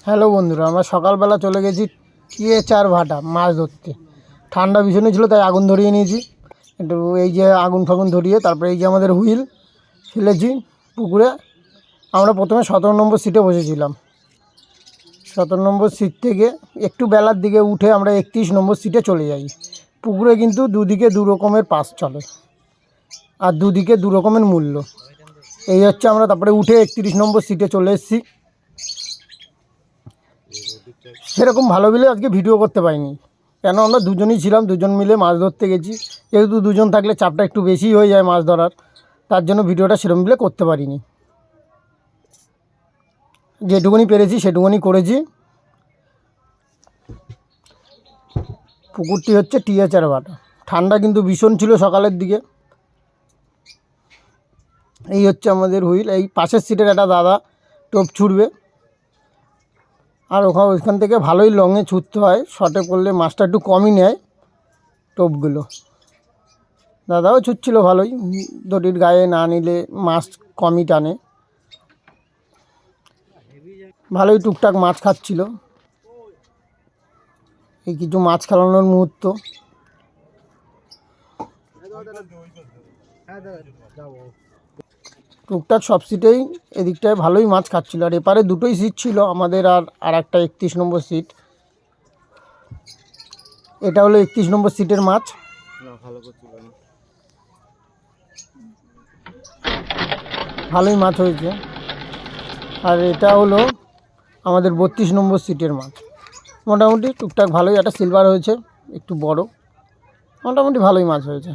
Hello বন্ধুরা, আমরা সকালবেলা চলে গেছি টিএচআর ভাটা মাছ ধরতে। ঠান্ডা ভীষণই ছিল, তাই আগুন ধরিয়ে নিয়েছি একটু। এই যে আগুন ফাগুন ধরিয়ে তারপরে এই যে আমাদের হুইল ফেলেছি পুকুরে। আমরা প্রথমে 17 নম্বর সিটে বসেছিলাম। 17 নম্বর সিট থেকে একটু বেলার দিকে উঠে আমরা 31 নম্বর সিটে চলে যাই। পুকুরে কিন্তু দুদিকে দু রকমের পাস চলে আর দুদিকে দু রকমের মূল্য। এই হচ্ছে আমরা তারপরে উঠে 31 নম্বর সিটে চলে এসেছি। সেরকম ভালো মিলে আজকে ভিডিও করতে পারিনি, কেন আমরা দুজনই ছিলাম, দুজন মিলে মাছ ধরতে গেছি। যেহেতু দুজন থাকলে চাপটা একটু বেশি হয়ে যায় মাছ ধরার, তার জন্য ভিডিওটা সেরকম মিলে করতে পারিনি। যেটুকুনি পেরেছি সেটুকুনি করেছি। পুকুরটি হচ্ছে টিএচআর ভাটা। ঠান্ডা কিন্তু ভীষণ ছিল সকালের দিকে। এই হচ্ছে আমাদের হুইল। এই পাশের সিটের একটা দাদা টোপ ছুটবে, আর ওইখান থেকে ভালোই লংয়ে ছুটতে হয়। শর্টে পড়লে মাছটা একটু কমই নেয় টোপগুলো। দাদাও ছুটছিল ভালোই, দড়ির গায়ে না নিলে মাছ কমই টানে। ভালোই টুকটাক মাছ খাচ্ছিল। এই কিছু মাছ খেলানোর মুহূর্ত। টুকটাক সব সিটেই এদিকটায় ভালোই মাছ খাচ্ছিল। আর এপারে দুটোই সিট ছিল আমাদের, আর একটা 31 নম্বর সিট। এটা হলো 31 নম্বর সিটের মাছ। ভালোই মাছ হয়েছে। আর এটা হলো আমাদের 32 নম্বর সিটের মাছ। মোটামুটি টুকটাক ভালোই। একটা সিলভার হয়েছে একটু বড়, মোটামুটি ভালোই মাছ হয়েছে।